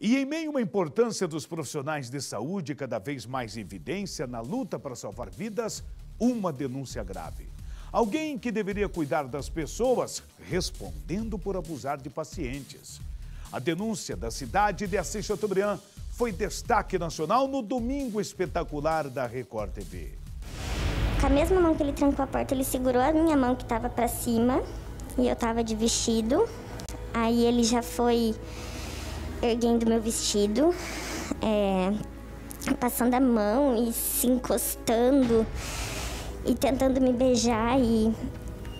E em meio à importância dos profissionais de saúde cada vez mais em evidência na luta para salvar vidas, uma denúncia grave. Alguém que deveria cuidar das pessoas respondendo por abusar de pacientes. A denúncia da cidade de Assis Chateaubriand foi destaque nacional no Domingo Espetacular da Record TV. Com a mesma mão que ele trancou a porta, ele segurou a minha mão que estava para cima e eu estava de vestido. Aí ele já foi erguendo meu vestido, passando a mão e se encostando e tentando me beijar. E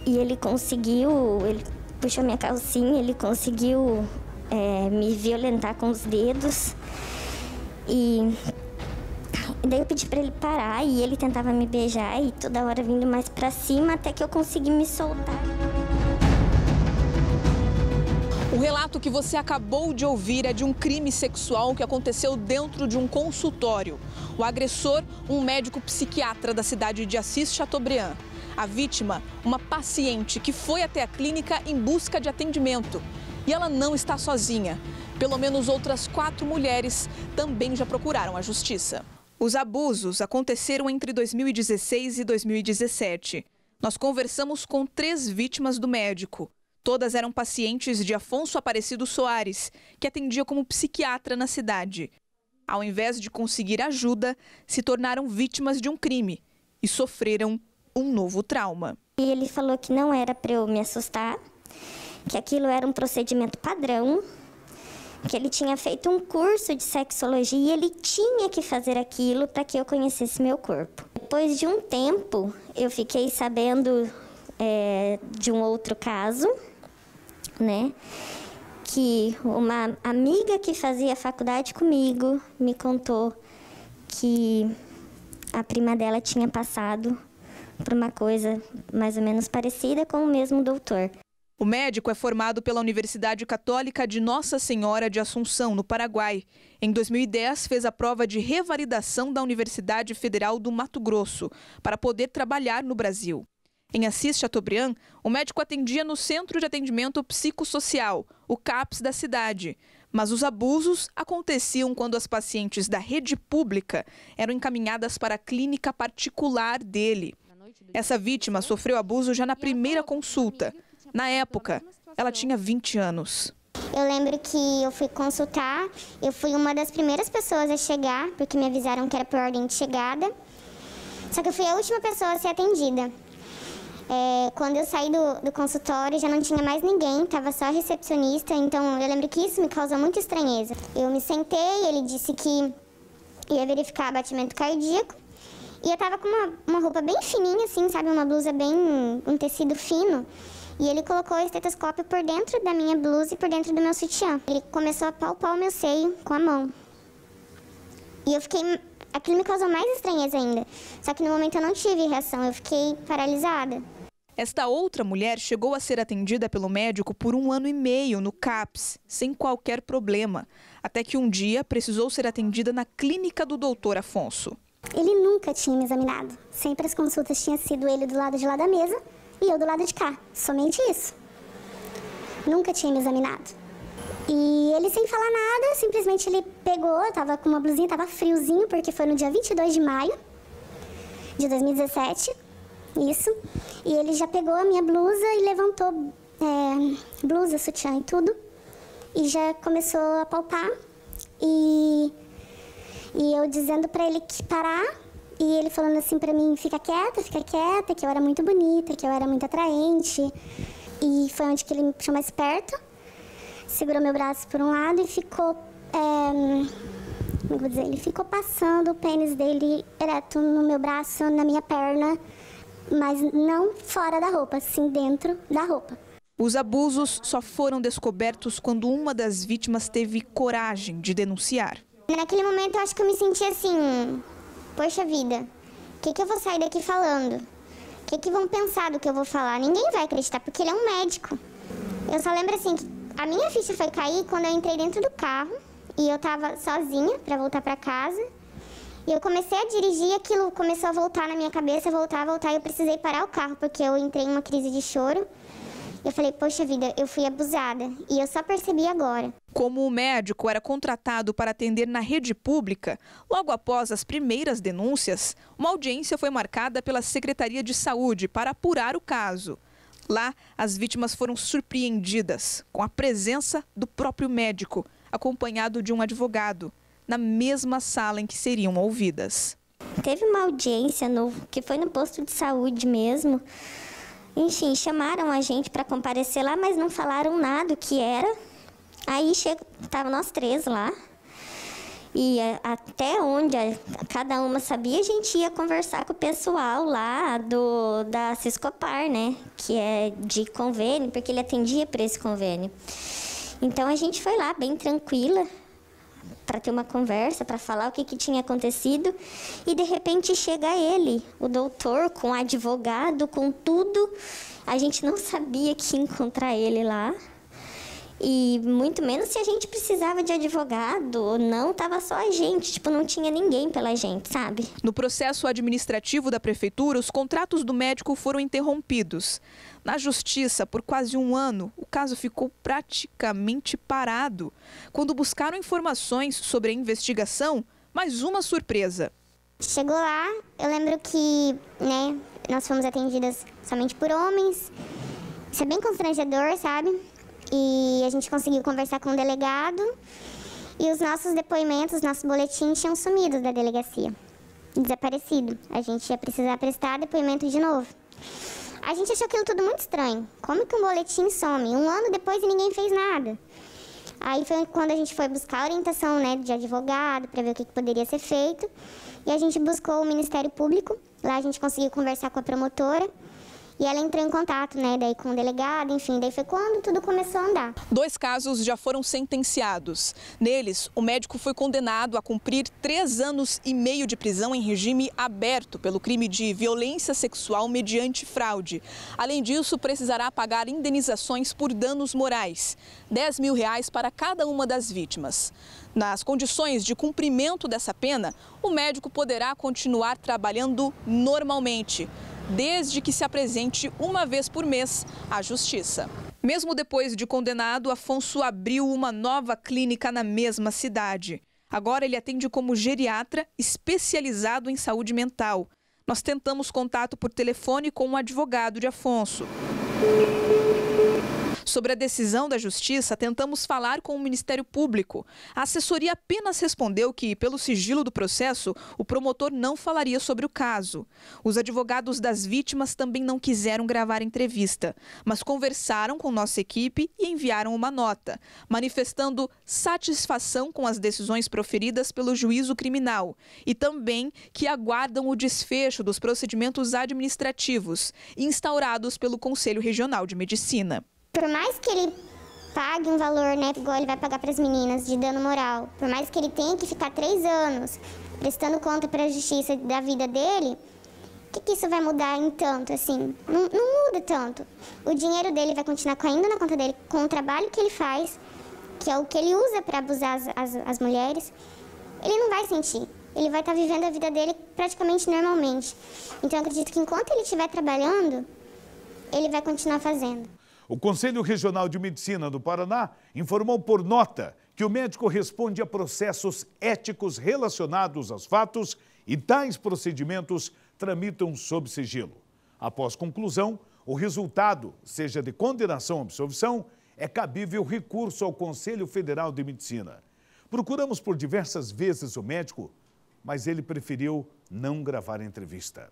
ele conseguiu, ele puxou minha calcinha, ele conseguiu me violentar com os dedos. E daí eu pedi para ele parar e ele tentava me beijar e toda hora vindo mais para cima até que eu consegui me soltar. O relato que você acabou de ouvir é de um crime sexual que aconteceu dentro de um consultório. O agressor, um médico psiquiatra da cidade de Assis Chateaubriand. A vítima, uma paciente que foi até a clínica em busca de atendimento. E ela não está sozinha. Pelo menos outras 4 mulheres também já procuraram a justiça. Os abusos aconteceram entre 2016 e 2017. Nós conversamos com 3 vítimas do médico. Todas eram pacientes de Afonso Aparecido Soares, que atendia como psiquiatra na cidade. Ao invés de conseguir ajuda, se tornaram vítimas de um crime e sofreram um novo trauma. E ele falou que não era para eu me assustar, que aquilo era um procedimento padrão, que ele tinha feito um curso de sexologia e ele tinha que fazer aquilo para que eu conhecesse meu corpo. Depois de um tempo, eu fiquei sabendo de um outro caso, né? Que uma amiga que fazia faculdade comigo me contou que a prima dela tinha passado por uma coisa mais ou menos parecida com o mesmo doutor. O médico é formado pela Universidade Católica de Nossa Senhora de Assunção, no Paraguai. Em 2010, fez a prova de revalidação da Universidade Federal do Mato Grosso para poder trabalhar no Brasil. Em Assis Chateaubriand, o médico atendia no Centro de Atendimento Psicossocial, o CAPS da cidade. Mas os abusos aconteciam quando as pacientes da rede pública eram encaminhadas para a clínica particular dele. Essa vítima sofreu abuso já na primeira consulta. Na época, ela tinha 20 anos. Eu lembro que eu fui consultar, eu fui uma das primeiras pessoas a chegar, porque me avisaram que era por ordem de chegada. Só que eu fui a última pessoa a ser atendida. Quando eu saí do consultório, já não tinha mais ninguém, estava só a recepcionista, então eu lembro que isso me causou muita estranheza. Eu me sentei, ele disse que ia verificar batimento cardíaco, e eu estava com uma roupa bem fininha, assim, sabe, uma blusa bem, um tecido fino, e ele colocou o estetoscópio por dentro da minha blusa e por dentro do meu sutiã. Ele começou a palpar o meu seio com a mão. E eu fiquei... Aquilo me causou mais estranheza ainda. Só que no momento eu não tive reação, eu fiquei paralisada. Esta outra mulher chegou a ser atendida pelo médico por 1 ano e meio no CAPS, sem qualquer problema. Até que um dia precisou ser atendida na clínica do doutor Afonso. Ele nunca tinha me examinado. Sempre as consultas tinham sido ele do lado de lá da mesa e eu do lado de cá. Somente isso. Nunca tinha me examinado. E ele, sem falar nada, simplesmente ele pegou, tava com uma blusinha, tava friozinho, porque foi no dia 22 de maio de 2017, isso. E ele já pegou a minha blusa e levantou blusa, sutiã e tudo. E já começou a palpar. E eu dizendo pra ele que parar. E ele falando assim pra mim, fica quieta, que eu era muito bonita, que eu era muito atraente. E foi onde que ele me puxou mais perto. Segurou meu braço por um lado e ficou, ele ficou passando o pênis dele ereto no meu braço, na minha perna, mas não fora da roupa, sim dentro da roupa. Os abusos só foram descobertos quando uma das vítimas teve coragem de denunciar. Naquele momento eu acho que eu me senti assim, poxa vida, o que eu vou sair daqui falando? O que vão pensar do que eu vou falar? Ninguém vai acreditar, porque ele é um médico. Eu só lembro assim que a minha ficha foi cair quando eu entrei dentro do carro e eu tava sozinha para voltar para casa. E eu comecei a dirigir e aquilo começou a voltar na minha cabeça, voltar, e eu precisei parar o carro porque eu entrei em uma crise de choro. Eu falei, poxa vida, eu fui abusada e eu só percebi agora. Como o médico era contratado para atender na rede pública, logo após as primeiras denúncias, uma audiência foi marcada pela Secretaria de Saúde para apurar o caso. Lá, as vítimas foram surpreendidas com a presença do próprio médico, acompanhado de um advogado, na mesma sala em que seriam ouvidas. Teve uma audiência que foi no posto de saúde mesmo. Enfim, chamaram a gente para comparecer lá, mas não falaram nada o que era. Aí estavam nós 3 lá. E até onde cada uma sabia, a gente ia conversar com o pessoal lá da Ciscopar, né? Que é de convênio, porque ele atendia por esse convênio. Então a gente foi lá bem tranquila para ter uma conversa, para falar o que tinha acontecido. E de repente chega ele, o doutor, com o advogado, com tudo. A gente não sabia que ia encontrar ele lá. E muito menos se a gente precisava de advogado ou não, tava só a gente, não tinha ninguém pela gente, sabe? No processo administrativo da prefeitura, os contratos do médico foram interrompidos. Na justiça, por quase 1 ano, o caso ficou praticamente parado. Quando buscaram informações sobre a investigação, mais uma surpresa. Chegou lá, eu lembro que, nós fomos atendidas somente por homens. Isso é bem constrangedor, sabe? E a gente conseguiu conversar com o delegado e os nossos depoimentos, nossos boletins tinham sumido da delegacia, desaparecido. A gente ia precisar prestar depoimento de novo. A gente achou aquilo tudo muito estranho. Como que um boletim some 1 ano depois e ninguém fez nada? Aí foi quando a gente foi buscar a orientação de advogado para ver o que poderia ser feito. E a gente buscou o Ministério Público. Lá a gente conseguiu conversar com a promotora. E ela entrou em contato, daí com o delegado, enfim, daí foi quando tudo começou a andar. 2 casos já foram sentenciados. Neles, o médico foi condenado a cumprir 3 anos e meio de prisão em regime aberto pelo crime de violência sexual mediante fraude. Além disso, precisará pagar indenizações por danos morais, R$10 mil para cada uma das vítimas. Nas condições de cumprimento dessa pena, o médico poderá continuar trabalhando normalmente, desde que se apresente 1 vez por mês à Justiça. Mesmo depois de condenado, Afonso abriu uma nova clínica na mesma cidade. Agora ele atende como geriatra especializado em saúde mental. Nós tentamos contato por telefone com um advogado de Afonso. Sobre a decisão da Justiça, tentamos falar com o Ministério Público. A assessoria apenas respondeu que, pelo sigilo do processo, o promotor não falaria sobre o caso. Os advogados das vítimas também não quiseram gravar entrevista, mas conversaram com nossa equipe e enviaram uma nota, manifestando satisfação com as decisões proferidas pelo juízo criminal e também que aguardam o desfecho dos procedimentos administrativos instaurados pelo Conselho Regional de Medicina. Por mais que ele pague um valor, igual ele vai pagar para as meninas, de dano moral, por mais que ele tenha que ficar 3 anos prestando conta para a justiça da vida dele, o que isso vai mudar em tanto, assim? Não muda tanto. O dinheiro dele vai continuar caindo na conta dele com o trabalho que ele faz, que é o que ele usa para abusar as mulheres. Ele não vai sentir. Ele vai estar vivendo a vida dele praticamente normalmente. Então, eu acredito que enquanto ele estiver trabalhando, ele vai continuar fazendo. O Conselho Regional de Medicina do Paraná informou por nota que o médico responde a processos éticos relacionados aos fatos e tais procedimentos tramitam sob sigilo. Após conclusão, o resultado, seja de condenação ou absolvição, é cabível recurso ao Conselho Federal de Medicina. Procuramos por diversas vezes o médico, mas ele preferiu não gravar a entrevista.